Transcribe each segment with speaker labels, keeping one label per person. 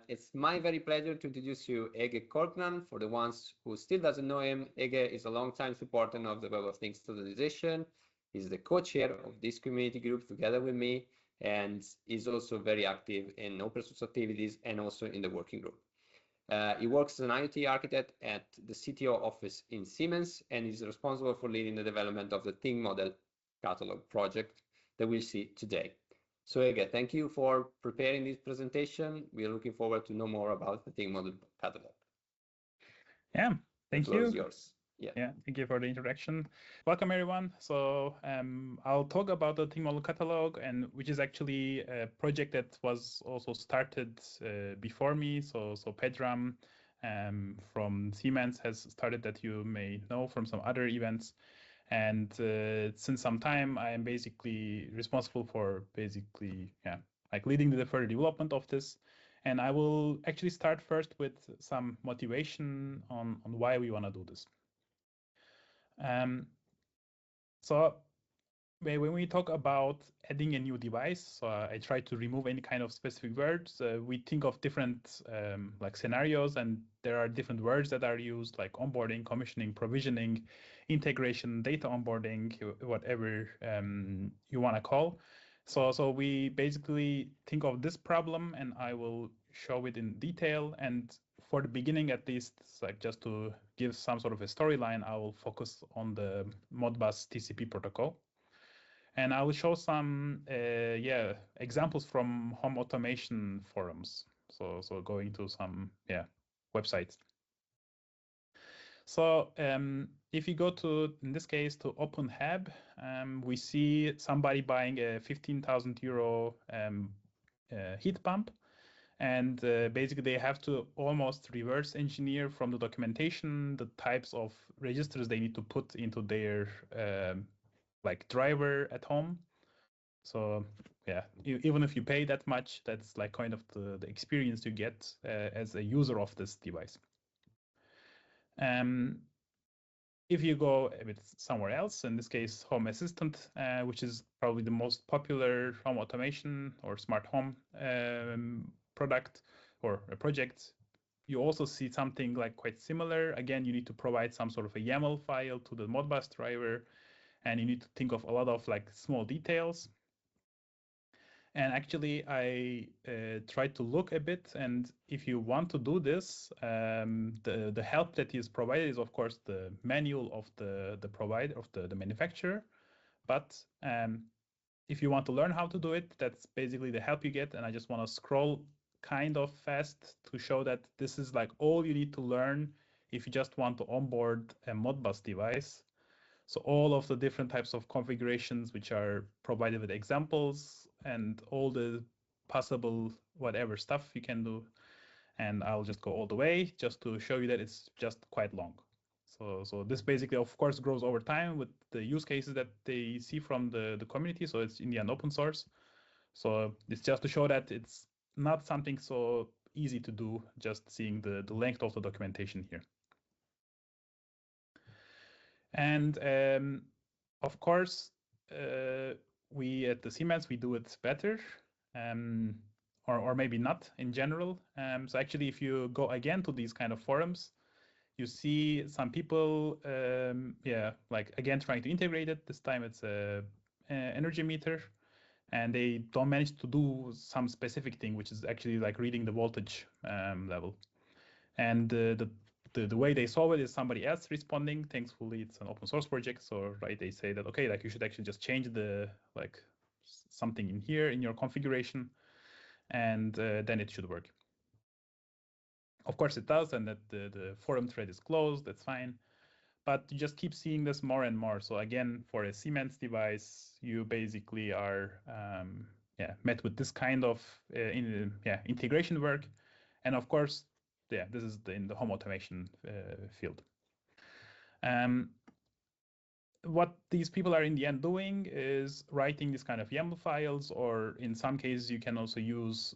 Speaker 1: It's my very pleasure to introduce you Ege Korkan. For the ones who still doesn't know him, Ege is a long-time supporter of the Web of Things standardization. He's the co-chair of this community group together with me, and is also very active in open source activities and also in the working group. He works as an IoT architect at the CTO office in Siemens, and is responsible for leading the development of the Think Model Catalog project that we'll see today. So Ege, thank you for preparing this presentation. We are looking forward to know more about the Think Model Catalog.
Speaker 2: Yeah, thank you.
Speaker 1: The floor is yours.
Speaker 2: Yeah, thank you for the introduction. Welcome everyone. So I'll talk about the Think Model Catalog, and which is actually a project that was also started before me. So Pedram from Siemens has started, that you may know from some other events. And since some time, I am basically responsible for leading the further development of this. And I will actually start first with some motivation on why we want to do this. So when we talk about adding a new device, so I try to remove any kind of specific words. We think of different scenarios, and there are different words that are used, like onboarding, commissioning, provisioning, integration, data onboarding, whatever you want to call. So we basically think of this problem, and I will show it in detail. And for the beginning, at least, like just to give some sort of a storyline, I will focus on the Modbus TCP protocol. And I will show some examples from home automation forums. So going to some websites. So if you go to, in this case, to OpenHub, we see somebody buying a 15,000 euro heat pump. And basically, they have to almost reverse engineer from the documentation the types of registers they need to put into their driver at home. So yeah, even if you pay that much, that's like kind of the experience you get as a user of this device. If you go a bit somewhere else, in this case, Home Assistant, which is probably the most popular home automation or smart home product or a project, you also see something like quite similar. Again, you need to provide some sort of a YAML file to the Modbus driver, and you need to think of a lot of like small details. And actually, I tried to look a bit, and if you want to do this, the help that is provided is, of course, the manual of the provider, of the manufacturer. But if you want to learn how to do it, that's basically the help you get. And I just want to scroll kind of fast to show that this is like all you need to learn if you just want to onboard a Modbus device. So all of the different types of configurations which are provided with examples and all the possible whatever stuff you can do. And I'll just go all the way just to show you that it's just quite long. So this basically, of course, grows over time with the use cases that they see from the community. So it's in the end open source. So it's just to show that it's not something so easy to do, just seeing the length of the documentation here. And of course, we at the Siemens, we do it better, or maybe not in general. So actually, if you go again to these kind of forums, you see some people, again, trying to integrate it. This time it's a energy meter, and they don't manage to do some specific thing, which is actually like reading the voltage level. And the way they solve it is somebody else responding. Thankfully, it's an open source project. So they say that, okay, like you should actually just change the something in here in your configuration, and then it should work. Of course it does, and that the forum thread is closed, that's fine. But you just keep seeing this more and more. So again, for a Siemens device, you basically are met with this kind of integration work. And of course, this is in the home automation field. What these people are in the end doing is writing this kind of YAML files, or in some cases, you can also use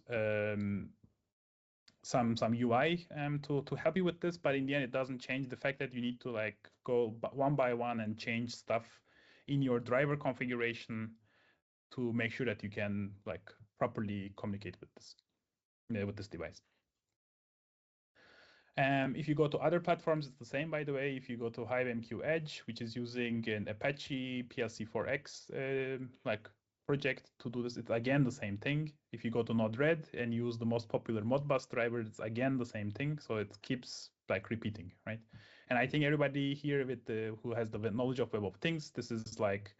Speaker 2: some UI to help you with this. But in the end, it doesn't change the fact that you need to go one by one and change stuff in your driver configuration to make sure that you can properly communicate with this. with this device. If you go to other platforms, it's the same, by the way. If you go to HiveMQ Edge, which is using an Apache PLC4X like project to do this, it's again the same thing. If you go to Node-RED and use the most popular Modbus driver, it's again the same thing. So it keeps like repeating, right? And I think everybody here with who has the knowledge of Web of Things, this is like,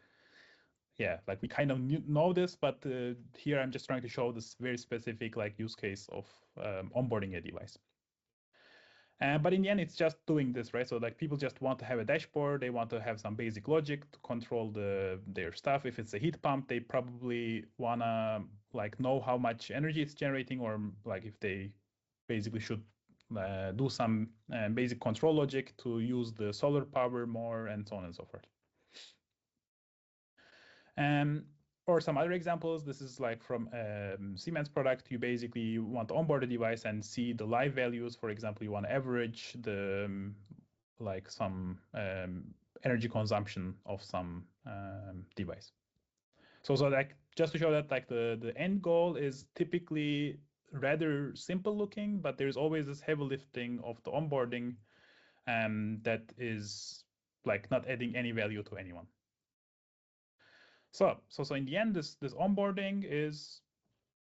Speaker 2: yeah, like we kind of know this, but here I'm just trying to show this very specific like use case of onboarding a device. But in the end, it's just doing this, right? So like people just want to have a dashboard. They want to have some basic logic to control their stuff. If it's a heat pump, they probably wanna like know how much energy it's generating, or like if they basically should do some basic control logic to use the solar power more, and so on and so forth. Or some other examples, this is like from a Siemens product. You basically want to onboard a device and see the live values. For example, you want to average the like some energy consumption of some device. So like just to show that like the end goal is typically rather simple looking, but there's always this heavy lifting of the onboarding that is like not adding any value to anyone. So in the end, this onboarding is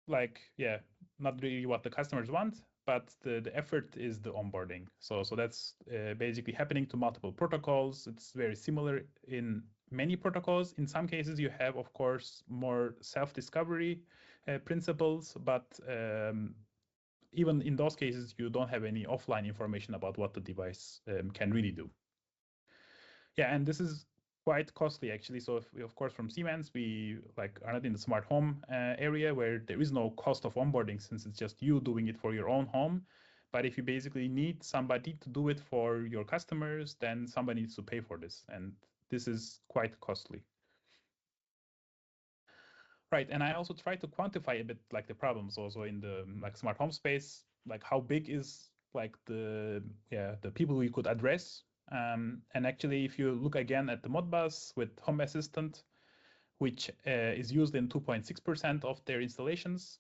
Speaker 2: like, yeah, not really what the customers want, but the effort is the onboarding. So that's basically happening to multiple protocols. It's very similar in many protocols. In some cases, you have, of course, more self-discovery principles, but even in those cases, you don't have any offline information about what the device can really do. Yeah, and this is quite costly actually. So if we, of course, from Siemens, we like are not in the smart home area where there is no cost of onboarding, since it's just you doing it for your own home. But if you basically need somebody to do it for your customers, then somebody needs to pay for this, and this is quite costly. Right, and I also try to quantify a bit like the problems also in the like smart home space, like how big is like the people we could address. And actually, if you look again at the Modbus with Home Assistant, which is used in 2.6% of their installations,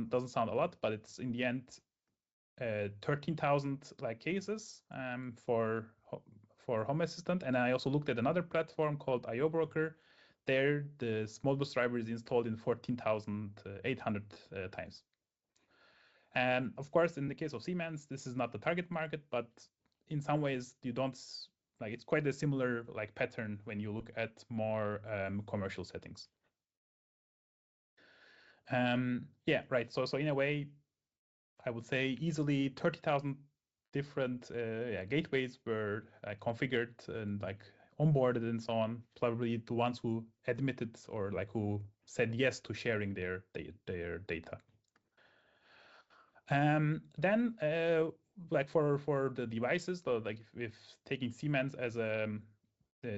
Speaker 2: doesn't sound a lot, but it's in the end 13,000 like cases for Home Assistant. And I also looked at another platform called IO Broker. There, the Modbus driver is installed in 14,800 times. And of course, in the case of Siemens, this is not the target market, but in some ways you don't like, it's quite a similar like pattern when you look at more commercial settings. Yeah, right. So in a way, I would say easily 30,000 different gateways were configured and like onboarded and so on. Probably the ones who admitted or like who said yes to sharing their data. Then like for the devices, so like if taking Siemens as a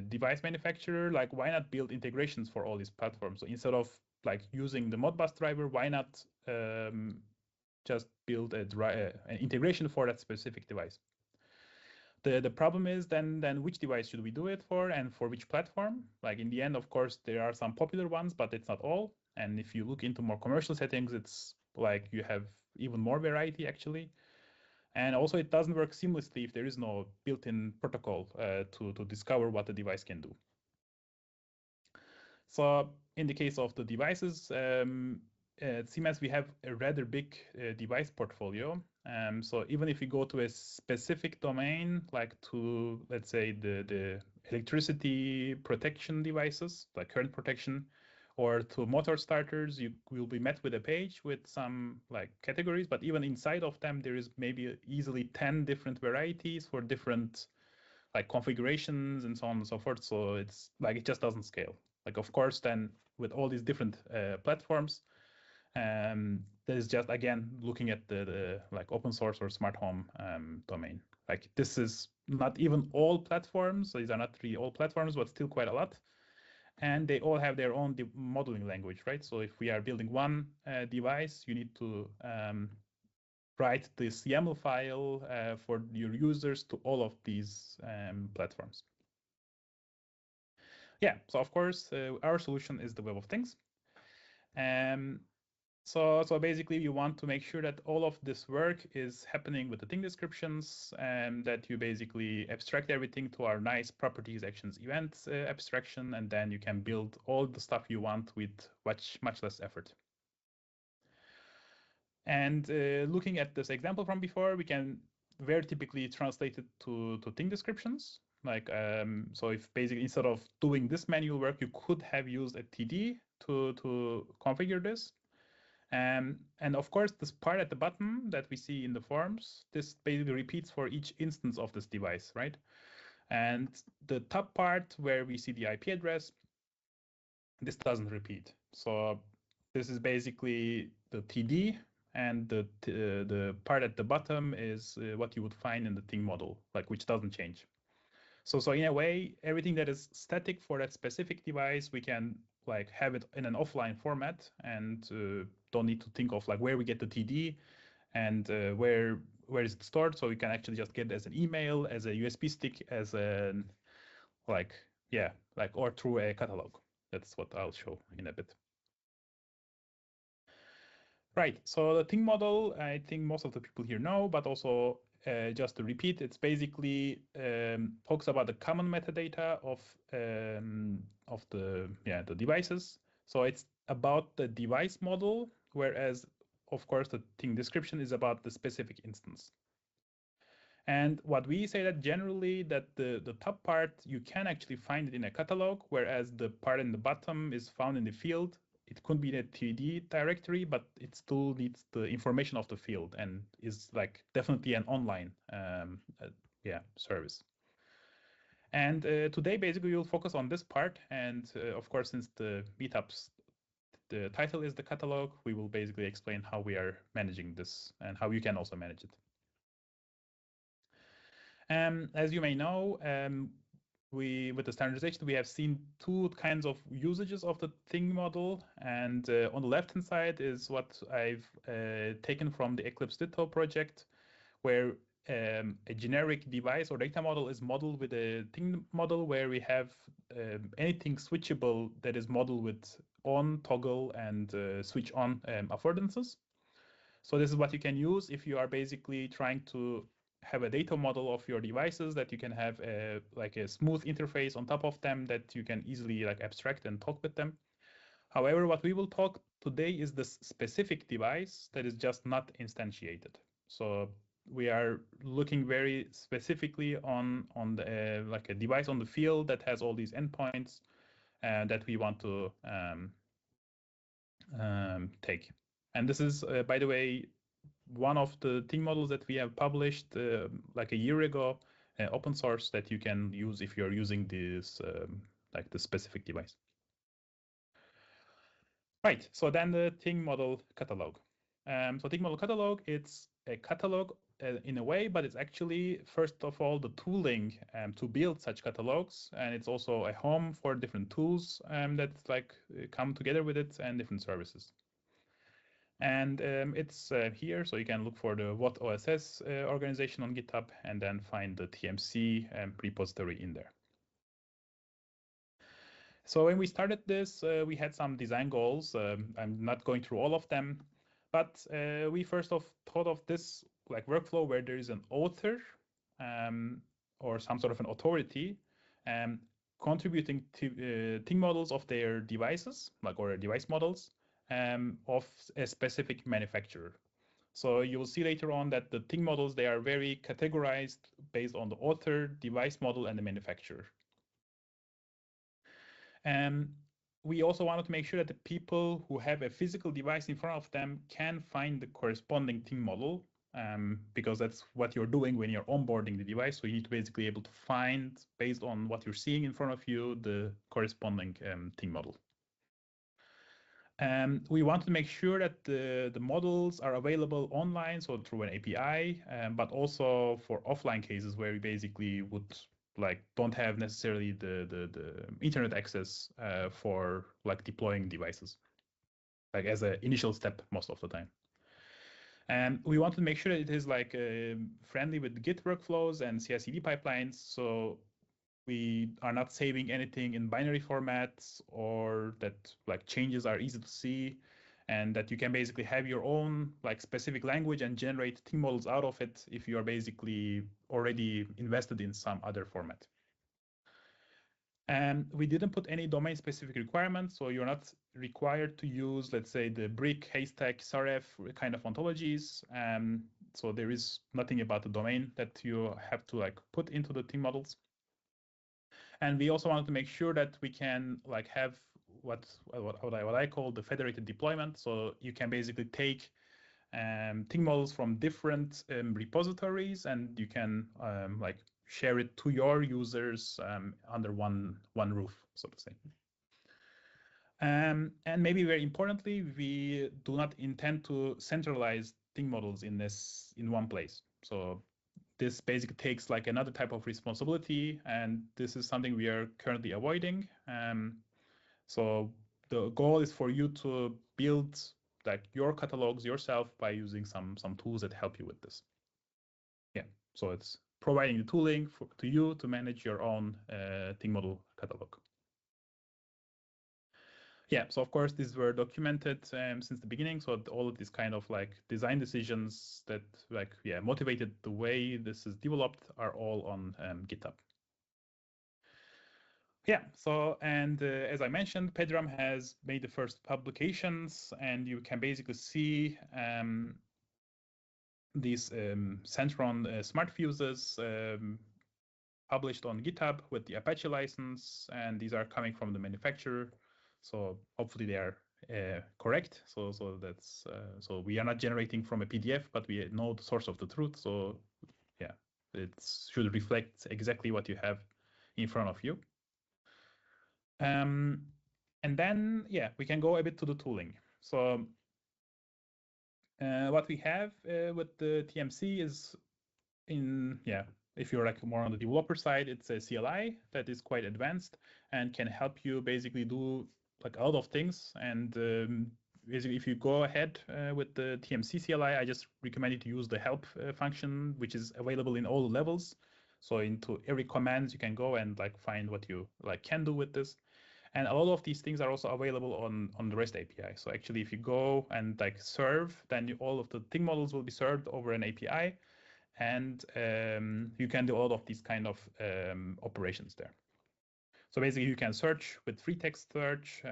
Speaker 2: device manufacturer, like why not build integrations for all these platforms? So instead of like using the Modbus driver, why not just build an integration for that specific device? The problem is then which device should we do it for, and for which platform? Like in the end, of course, there are some popular ones, but it's not all. And if you look into more commercial settings, it's like you have even more variety actually. And also it doesn't work seamlessly if there is no built-in protocol to discover what the device can do. So in the case of the devices, at Siemens, we have a rather big device portfolio. So even if you go to a specific domain, like to, let's say, the electricity protection devices, like current protection, or to motor starters, you will be met with a page with some like categories, but even inside of them, there is maybe easily 10 different varieties for different like configurations and so on and so forth. So it's like, it just doesn't scale. Like, of course, then with all these different platforms, that is just, again, looking at the like open source or smart home domain. Like this is not even all platforms. So these are not really all platforms, but still quite a lot. And they all have their own modeling language, right? So if we are building one device, you need to write this YAML file for your users to all of these platforms. Yeah, so of course, our solution is the Web of Things. So basically, you want to make sure that all of this work is happening with the thing descriptions, and that you basically abstract everything to our nice properties, actions, events abstraction, and then you can build all the stuff you want with much less effort. And looking at this example from before, we can very typically translate it to thing descriptions. Like, so if basically instead of doing this manual work, you could have used a TD to configure this. And of course, this part at the bottom that we see in the forms, this basically repeats for each instance of this device, right? And the top part where we see the IP address, this doesn't repeat. So this is basically the TD, and the part at the bottom is what you would find in the thing model, like, which doesn't change. So in a way, everything that is static for that specific device, we can like have it in an offline format, and don't need to think of like where we get the TD and where is it stored. So we can actually just get it as an email, as a USB stick, as a or through a catalog. That's what I'll show in a bit. Right, so the thing model, I think most of the people here know, but also just to repeat, it's basically talks about the common metadata of the devices. So it's about the device model, whereas of course the thing description is about the specific instance. And what we say that generally that the top part, you can actually find it in a catalog, whereas the part in the bottom is found in the field. It could be in a TD directory, but it still needs the information of the field and is like definitely an online service. And today, basically, we'll focus on this part. And of course, since the meetups, the title is the catalog, we will basically explain how we are managing this and how you can also manage it. As you may know, with the standardization, we have seen two kinds of usages of the thing model. And on the left-hand side is what I've taken from the Eclipse Ditto project, where a generic device or data model is modeled with a thing model, where we have anything switchable that is modeled with on, toggle, and switch on affordances. So this is what you can use if you are basically trying to have a data model of your devices, that you can have a smooth interface on top of them that you can easily like abstract and talk with them. However, what we will talk today is this specific device that is just not instantiated. So we are looking very specifically on the like a device on the field that has all these endpoints that we want to take. And this is, by the way, one of the thing models that we have published like a year ago, open source, that you can use if you're using this like the specific device. Right, so then the thing model catalog. So thing model catalog, it's a catalog in a way, but it's actually, first of all, the tooling to build such catalogs, and it's also a home for different tools that like come together with it, and different services. And it's here, so you can look for the what OSS organization on GitHub, and then find the TMC repository in there. So when we started this, we had some design goals. I'm not going through all of them, but we first thought of this like workflow where there is an author or some sort of an authority contributing to thing models of their devices, or device models of a specific manufacturer. So you will see later on that the thing models, they are very categorized based on the author, device model, and the manufacturer. We also wanted to make sure that the people who have a physical device in front of them can find the corresponding thing model, because that's what you're doing when you're onboarding the device. So you need to basically be able to find, based on what you're seeing in front of you, the corresponding thing model. We want to make sure that the models are available online, so through an API, but also for offline cases where we basically would don't have necessarily the internet access for deploying devices, as an initial step most of the time. And we want to make sure that it is friendly with Git workflows and CI/CD pipelines, so we are not saving anything in binary formats, or that changes are easy to see. and that you can basically have your own like specific language and generate ting models out of it if you are basically already invested in some other format. And we didn't put any domain specific requirements, so you're not required to use, let's say, the brick, haystack, saref kind of ontologies. So there is nothing about the domain that you have to like put into the ting models. And we also wanted to make sure that we can like have what I call the federated deployment. So you can basically take ting models from different repositories, and you can like share it to your users under one roof, so to say. And maybe very importantly, we do not intend to centralize ting models in one place. So this basically takes like another type of responsibility, and this is something we are currently avoiding. So the goal is for you to build like your catalogs yourself by using some tools that help you with this. Yeah, so it's providing the tooling to you to manage your own ting model catalog. Yeah, so of course these were documented since the beginning. So all of these kind of like design decisions that like motivated the way this is developed are all on GitHub. Yeah, so and as I mentioned, Pedram has made the first publications, and you can basically see these Centron smart fuses published on GitHub with the Apache license, and these are coming from the manufacturer. So hopefully they are correct. So that's so we are not generating from a PDF, but we know the source of the truth. So yeah, it should reflect exactly what you have in front of you. And then we can go a bit to the tooling. So what we have with the TMC is if you're like more on the developer side, it's a CLI that is quite advanced and can help you basically do like a lot of things. And basically, if you go ahead with the TMC CLI, I just recommend you to use the help function, which is available in all levels. So into every command, you can go and like find what you like can do with this. And a lot of these things are also available on the REST API. So actually, if you go and like serve, then all of the ting models will be served over an API, and you can do a lot of these kind of operations there. So basically, you can search with free text search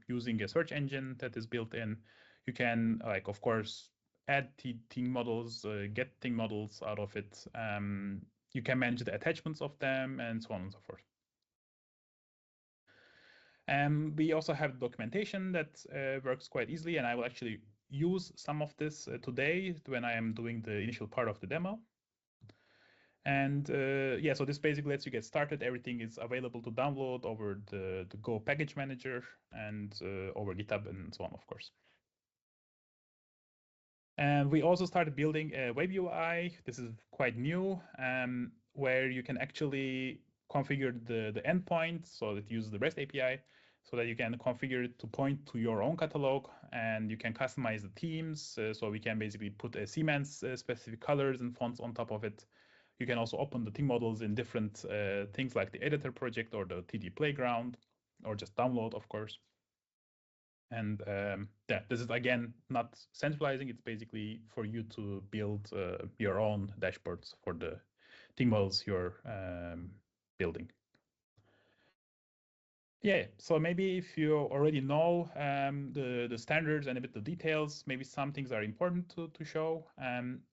Speaker 2: using a search engine that is built in. You can, like, of course, add ting models, get ting models out of it. You can manage the attachments of them, and so on and so forth. We also have documentation that works quite easily, and I will actually use some of this today when I am doing the initial part of the demo. And so this basically lets you get started. Everything is available to download over the Go package manager and over GitHub and so on, of course. And we also started building a web UI. This is quite new, where you can actually configure the endpoint so that uses the REST API, so that you can configure it to point to your own catalog, and you can customize the themes. So we can basically put a Siemens specific colors and fonts on top of it. You can also open the ting models in different things like the editor project or the TD playground, or just download, of course. And this is again not centralizing. It's basically for you to build your own dashboards for the ting models you're building. Yeah, so maybe if you already know the standards and a bit the details, maybe some things are important to show.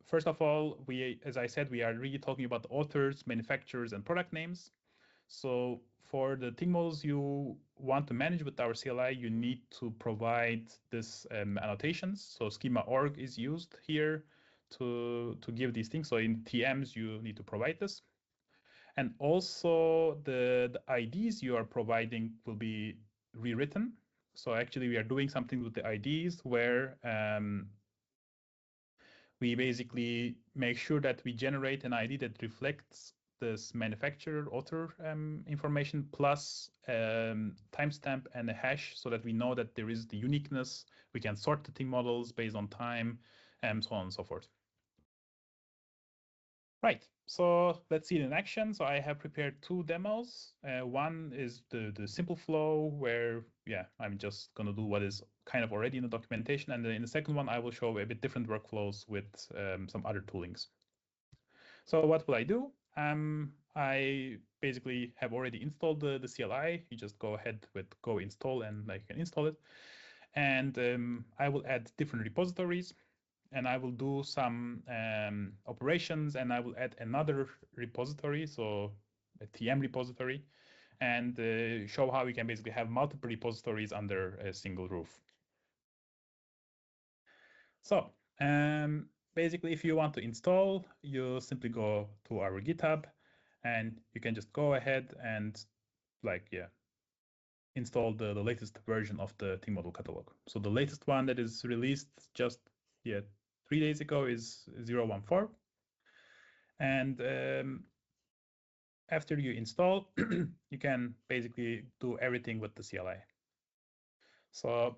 Speaker 2: First of all, as I said, we are really talking about the authors, manufacturers, and product names. So for the ting models you want to manage with our CLI, you need to provide this annotations. So schema.org is used here to give these things. So in TMs, you need to provide this. And also the IDs you are providing will be rewritten. So actually we are doing something with the IDs where we basically make sure that we generate an ID that reflects this manufacturer author information plus timestamp and a hash, so that we know that there is the uniqueness. We can sort the ting models based on time and so on and so forth. Right, so let's see it in action. So I have prepared two demos. One is the simple flow where, yeah, I'm just going to do what is kind of already in the documentation. And then in the second one, I will show a bit different workflows with some other toolings. So what will I do? I basically have already installed the CLI. You just go ahead with go install and I can install it. And I will add different repositories. And I will do some operations, and I will add another repository, so a TM repository, and show how we can basically have multiple repositories under a single roof. So basically, if you want to install, you simply go to our GitHub, and you can just go ahead and install the latest version of the thing model catalog. So the latest one that is released just 3 days ago is 0.14. And after you install, you can basically do everything with the CLI. So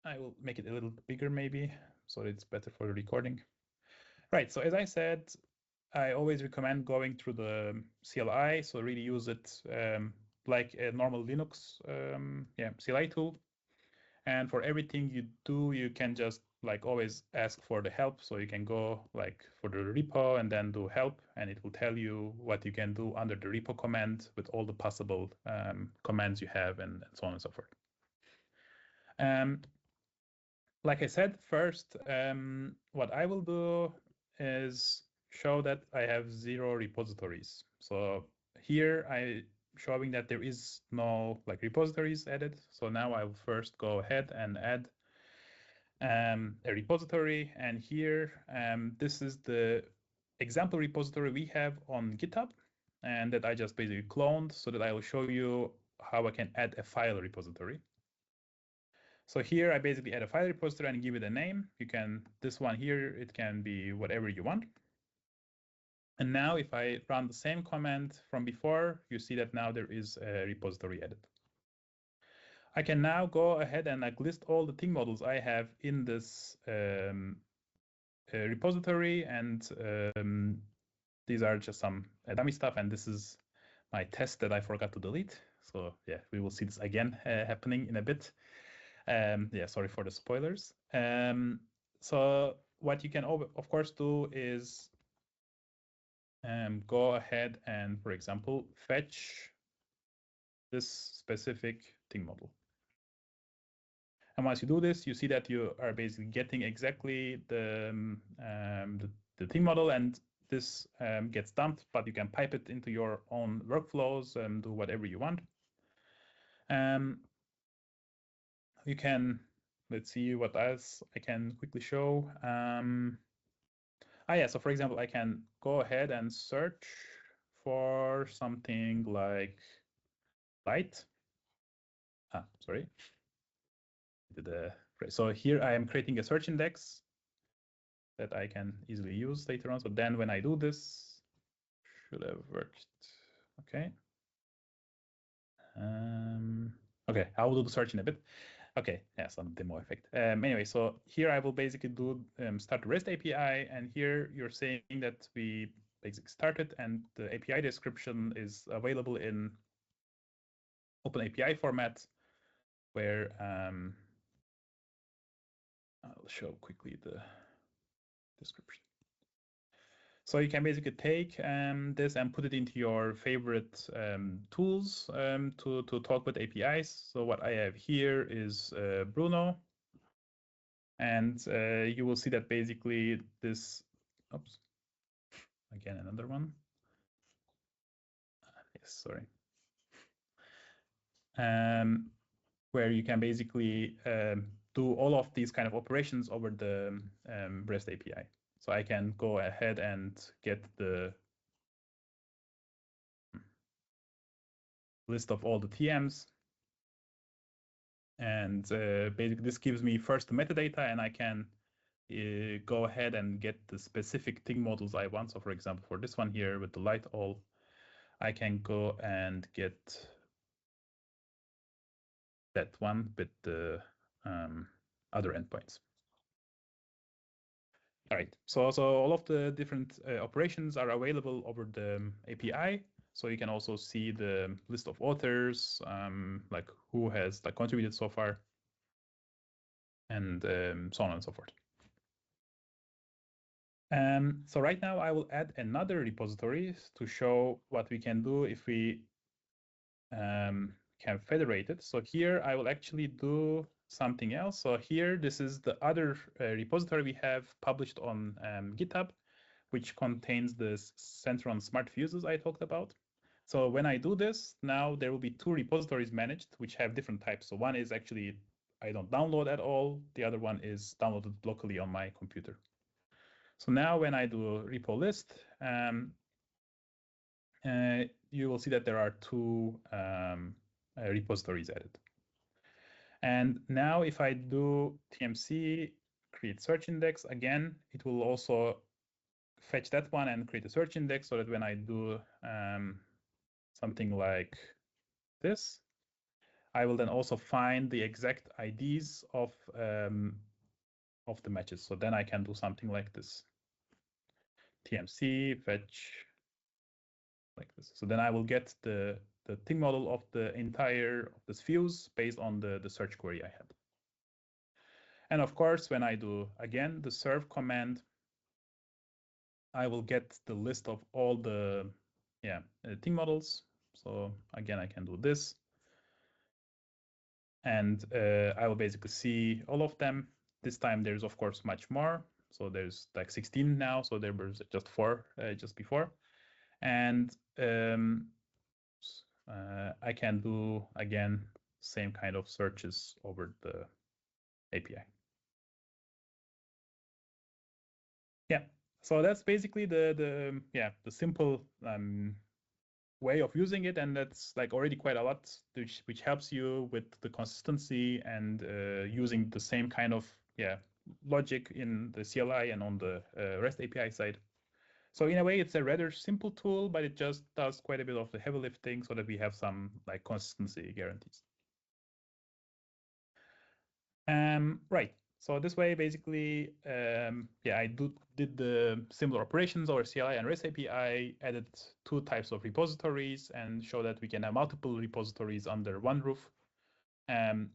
Speaker 2: I will make it a little bigger maybe, so it's better for the recording. Right, so as I said, I always recommend going through the CLI, so really use it like a normal Linux CLI tool. And for everything you do, you can just always ask for the help. So you can go for the repo and then do help, and it will tell you what you can do under the repo command with all the possible commands you have and so on and so forth. Like I said, first, what I will do is show that I have 0 repositories. So here I showing that there is no repositories added. So now I will first go ahead and add a repository. And here, this is the example repository we have on GitHub, and that I just basically cloned so that I will show you how I can add a file repository. So here I basically add a file repository and give it a name. You can, this one here, it can be whatever you want. And now if I run the same command from before, you see that now there is a repository added. I can now go ahead and list all the thing models I have in this repository, and these are just some dummy stuff, and this is my test that I forgot to delete. So yeah, we will see this again happening in a bit. Yeah, sorry for the spoilers. So what you can of course do is go ahead and, for example, fetch this specific thing model. And once you do this, you see that you are basically getting exactly the thing model, and this gets dumped, but you can pipe it into your own workflows and do whatever you want. You can, let's see what else I can quickly show. Yeah, so for example, I can go ahead and search for something like light. Sorry. So here I am creating a search index that I can easily use later on. So then when I do this, should have worked. Okay. Okay, I will do the search in a bit. Okay, yeah, some demo effect. Anyway, so here I will basically do start the REST API, and here you're saying that we basically started, and the API description is available in Open API format, where I'll show quickly the description. So you can basically take this and put it into your favorite tools to talk with APIs. So what I have here is Bruno. And you will see that basically this, oops, again, another one. Yes, sorry. Where you can basically do all of these kind of operations over the REST API. So I can go ahead and get the list of all the TMs. And basically this gives me first the metadata, and I can go ahead and get the specific thing models I want. So for example, for this one here with the light all, I can go and get that one with the other endpoints. All right, so all of the different operations are available over the API. So you can also see the list of authors, like who has like contributed so far, and so on and so forth. So right now I will add another repository to show what we can do if we can federate it. So here I will actually do something else. So here, this is the other repository we have published on GitHub, which contains the Centron Smart Fuses I talked about. So when I do this, now there will be two repositories managed, which have different types. So one is actually I don't download at all. The other one is downloaded locally on my computer. So now when I do repo list, you will see that there are two repositories added. And now if I do TMC create search index again, it will also fetch that one and create a search index so that when I do something like this, I will then also find the exact IDs of the matches. So then I can do something like this. TMC fetch like this. So then I will get the thing model of the entire of this fuse based on the search query I had. And of course, when I do again the serve command, I will get the list of all the thing models. So again, I can do this. And I will basically see all of them. This time there's of course much more. So there's like 16 now. So there was just 4 just before. And I can do again same kind of searches over the API. Yeah, so that's basically the simple way of using it, and that's like already quite a lot, which helps you with the consistency and using the same kind of logic in the CLI and on the REST API side. So in a way, it's a rather simple tool, but it just does quite a bit of the heavy lifting so that we have some like consistency guarantees. Right. So this way, basically, I did the similar operations over CLI and REST API, added 2 types of repositories, and show that we can have multiple repositories under one roof,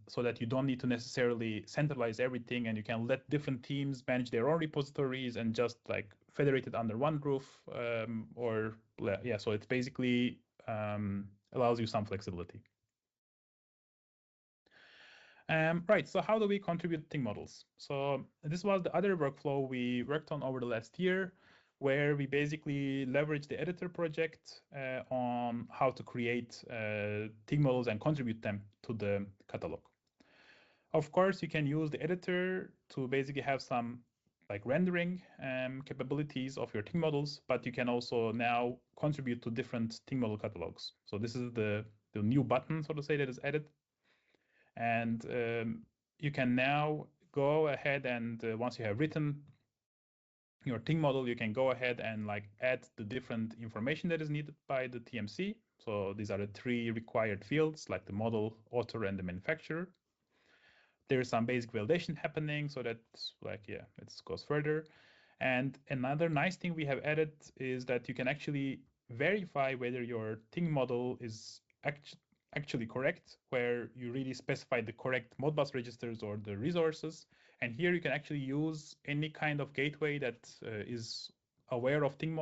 Speaker 2: so that you don't need to necessarily centralize everything, and you can let different teams manage their own repositories and just like federate it under one roof, so it basically allows you some flexibility. Right, so how do we contribute thing models? So this was the other workflow we worked on over the last year, where we basically leveraged the editor project on how to create thing models and contribute them to the catalog. Of course, you can use the editor to basically have some like rendering capabilities of your thing models, but you can also now contribute to different thing model catalogs. So this is the new button, so to say, that is added. And you can now go ahead and once you have written your thing model, you can go ahead and like add the different information that is needed by the TMC. So these are the 3 required fields, like the model, author, and the manufacturer. There's some basic validation happening, so that it goes further. And another nice thing we have added is that you can actually verify whether your thing model is actually correct, where you really specify the correct Modbus registers or the resources. And here you can actually use any kind of gateway that is aware of thing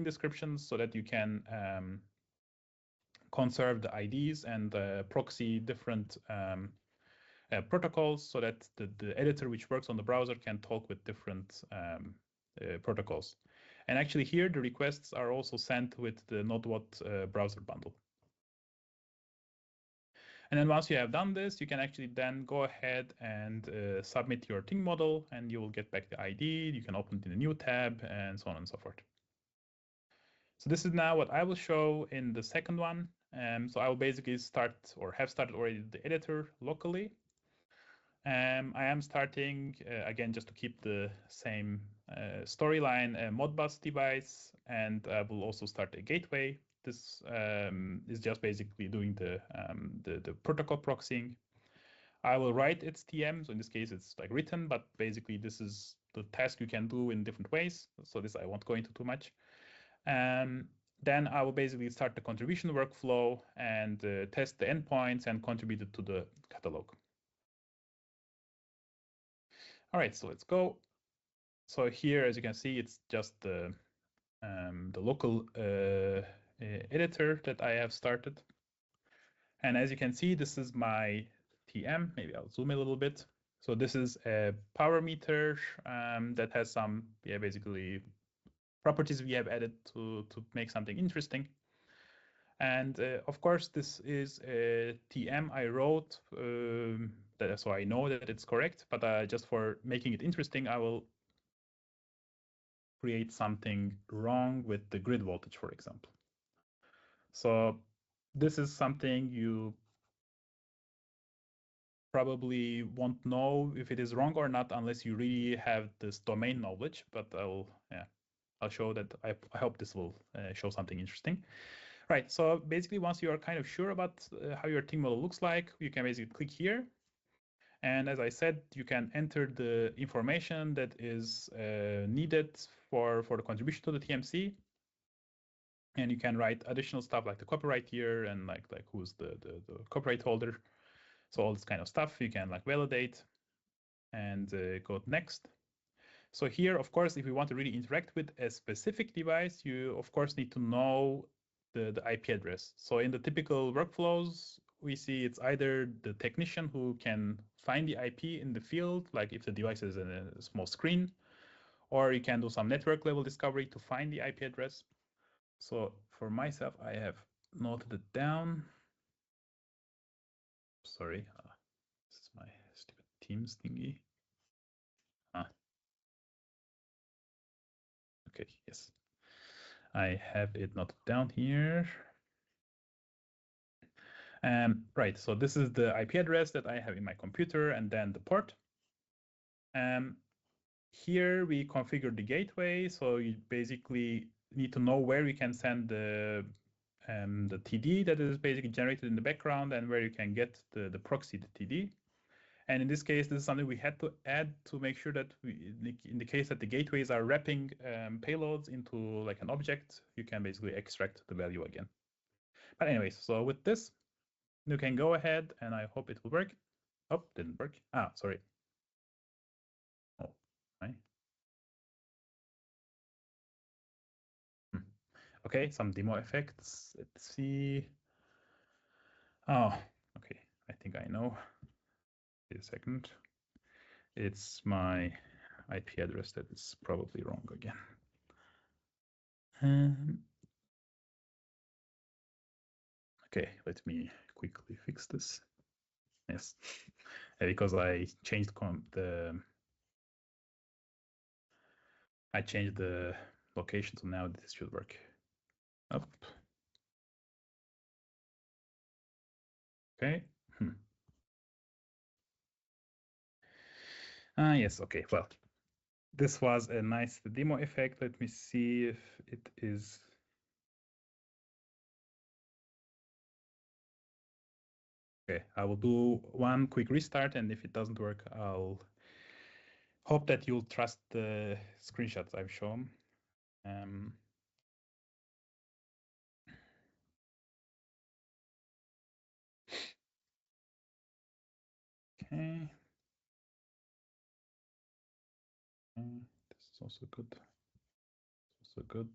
Speaker 2: descriptions, so that you can conserve the IDs and proxy different protocols, so that the editor which works on the browser can talk with different protocols. And actually here the requests are also sent with the NodeWatt browser bundle. And then once you have done this, you can actually then go ahead and submit your thing model, and you will get back the ID. You can open it in a new tab, and so on and so forth. So this is now what I will show in the second one. So I will basically start, or have started already, the editor locally. I am starting, again, just to keep the same storyline, a Modbus device, and I will also start a gateway. This is just basically doing the protocol proxying. I will write its TM, so in this case it's like written, but basically this is the task you can do in different ways. So this I won't go into too much. Then I will basically start the contribution workflow and test the endpoints and contribute it to the catalog. All right, so let's go. So here, as you can see, it's just the local editor that I have started. And as you can see, this is my TM. Maybe I'll zoom a little bit. So this is a power meter that has some, basically properties we have added to make something interesting. And of course, this is a TM I wrote, so I know that it's correct. But just for making it interesting, I will create something wrong with the grid voltage, for example. So this is something you probably won't know if it is wrong or not unless you really have this domain knowledge. But I'll show that. I hope this will show something interesting. Right. So basically, once you are kind of sure about how your thing model looks like, you can basically click here. And as I said, you can enter the information that is needed for the contribution to the TMC. And you can write additional stuff like the copyright year and like who's the copyright holder. So all this kind of stuff you can like validate and go next. So here, of course, if you want to really interact with a specific device, you of course need to know the IP address. So in the typical workflows, we see it's either the technician who can find the IP in the field, like if the device is in a small screen, or you can do some network level discovery to find the IP address. So for myself, I have noted it down. Sorry, this is my stupid Teams thingy. Okay, yes. I have it noted down here. Right, so this is the IP address that I have in my computer and then the port. Here we configure the gateway, so you basically need to know where you can send the TD that is basically generated in the background and where you can get the proxy, the TD. And in this case, this is something we had to add to make sure that in the case that the gateways are wrapping payloads into like an object, you can basically extract the value again. But anyways, so with this, you can go ahead and I hope it will work. Oh, didn't work. Sorry. Oh, right. Okay, some demo effects. Let's see. Oh, okay. I think I know. Wait a second. It's my IP address that is probably wrong again. Okay, let me quickly fix this. Yes, because I changed the location, so now this should work. Up. Okay. Yes. Okay. Well, this was a nice demo effect. Let me see if it is. Okay, I will do one quick restart, and if it doesn't work, I'll hope that you'll trust the screenshots I've shown. Okay. This is also good. Also good.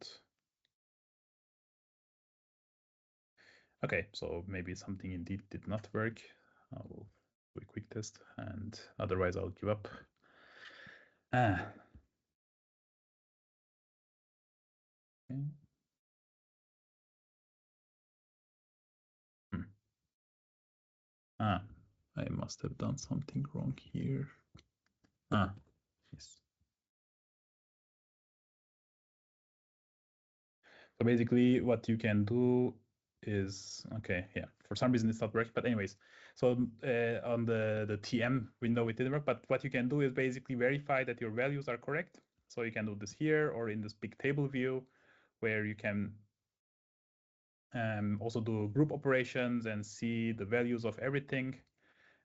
Speaker 2: Okay, so maybe something indeed did not work. I will do a quick test, and otherwise I'll give up. Okay. I must have done something wrong here. Yes. So basically what you can do is, okay, yeah, for some reason it's not working, but anyways, so on the TM window it didn't work, but what you can do is basically verify that your values are correct. So you can do this here or in this big table view where you can also do group operations and see the values of everything.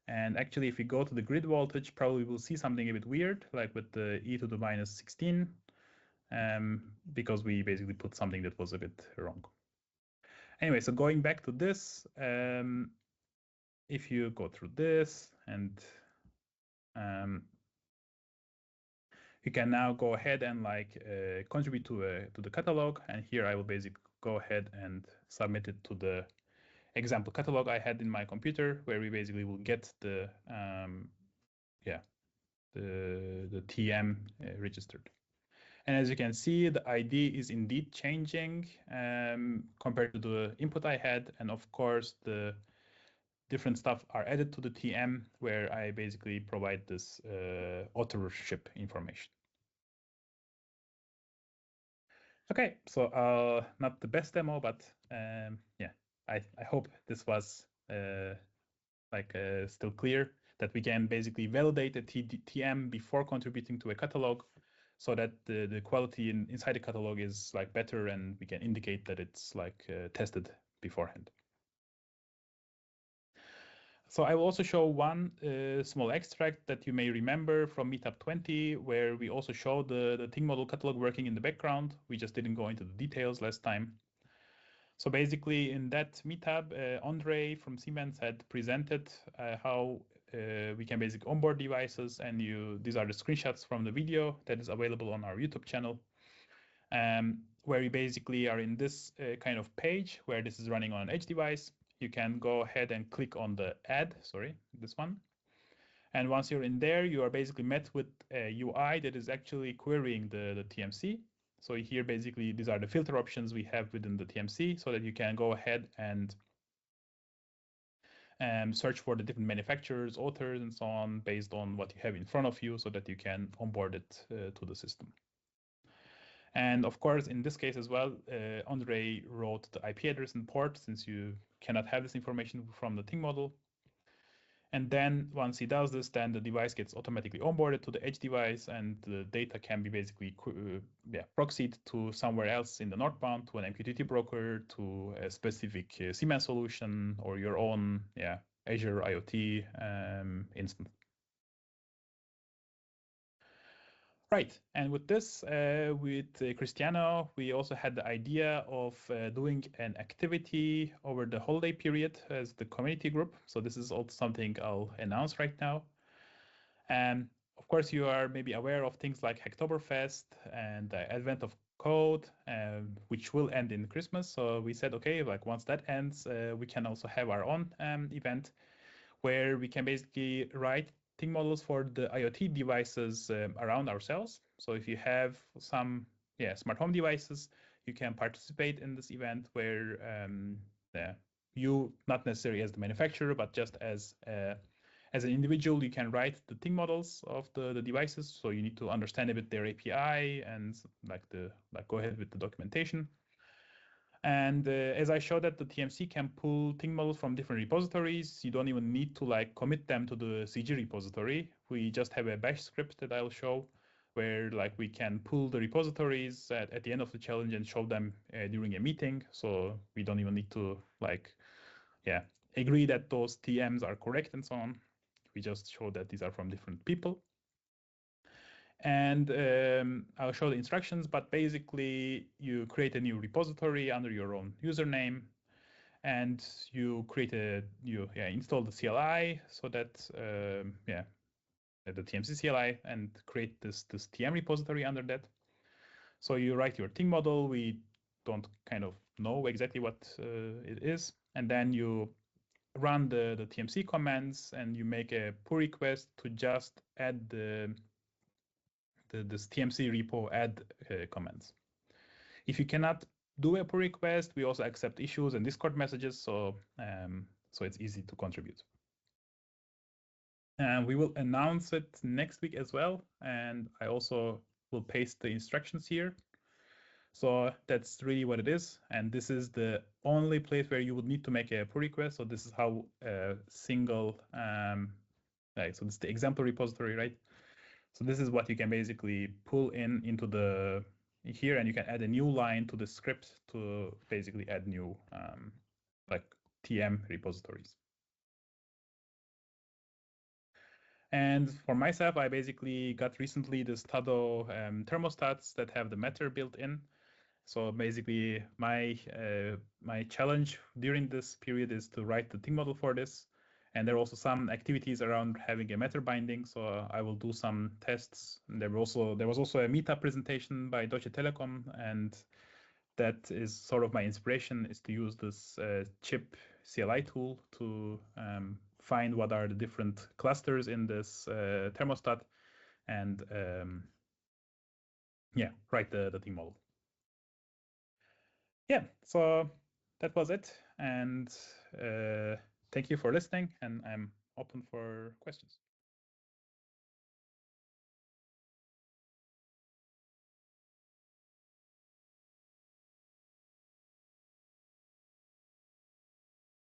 Speaker 2: And actually, if we go to the grid voltage, probably we'll see something a bit weird, like with the e to the minus 16, because we basically put something that was a bit wrong. Anyway, so going back to this, if you go through this and you can now go ahead and like contribute to the catalog. And here I will basically go ahead and submit it to the example catalog I had in my computer, where we basically will get the the TM registered. And as you can see, the ID is indeed changing compared to the input I had. And of course, the different stuff are added to the TM, where I basically provide this authorship information. Okay, so not the best demo, but yeah, I hope this was still clear, that we can basically validate a TM before contributing to a catalog, so that the quality inside the catalog is like better, and we can indicate that it's like tested beforehand. So I will also show one small extract that you may remember from Meetup 20, where we also showed the Ting model catalog working in the background. We just didn't go into the details last time. So basically in that Meetup, Andre from Siemens had presented how we can basically onboard devices, and these are the screenshots from the video that is available on our YouTube channel, where we basically are in this kind of page where this is running on an edge device. You can go ahead and click on the add, this one. And once you're in there, you are basically met with a UI that is actually querying the TMC. So here, basically, these are the filter options we have within the TMC, so that you can go ahead and search for the different manufacturers, authors, and so on, based on what you have in front of you, so that you can onboard it to the system. And of course, in this case as well, Andre wrote the IP address and port, since you cannot have this information from the Ting model. And then once he does this, then the device gets automatically onboarded to the edge device, and the data can be basically proxied to somewhere else in the northbound, to an MQTT broker, to a specific Siemens solution, or your own Azure IoT instance. Right, and with this, with Cristiano, we also had the idea of doing an activity over the holiday period as the community group. So this is also something I'll announce right now. And of course, you are maybe aware of things like Hacktoberfest and the Advent of Code, which will end in Christmas. So we said, okay, like once that ends, we can also have our own event where we can basically write Ting models for the IoT devices around ourselves. So if you have some smart home devices, you can participate in this event, where you, not necessarily as the manufacturer, but just as an individual, you can write the Ting models of the devices. So you need to understand a bit their API and go ahead with the documentation. And as I showed, that the TMC can pull Ting models from different repositories. You don't even need to commit them to the CG repository. We just have a bash script that I'll show, where we can pull the repositories at the end of the challenge and show them during a meeting. So we don't even need to agree that those TMs are correct and so on. We just show that these are from different people. And I'll show the instructions, but basically you create a new repository under your own username, and you install the CLI, so that the TMC CLI, and create this TM repository under that. So you write your Ting model. We don't kind of know exactly what it is, and then you run the TMC commands, and you make a pull request to just add this TMC repo add commands. If you cannot do a pull request, we also accept issues and Discord messages, so it's easy to contribute. And we will announce it next week as well, and I also will paste the instructions here. So that's really what it is, and this is the only place where you would need to make a pull request. So this is how a single, so this is the example repository, right? So this is what you can basically pull into here, and you can add a new line to the script to basically add new TM repositories. And for myself, I basically got recently the Tado thermostats that have the Matter built in. So basically, my challenge during this period is to write the thing model for this. And there are also some activities around having a Matter binding. So I will do some tests. And there was also a Meetup presentation by Deutsche Telekom, and that is sort of my inspiration, is to use this chip CLI tool to find what are the different clusters in this thermostat, and yeah, write the thing model. Yeah, so that was it, and thank you for listening, and I'm open for questions.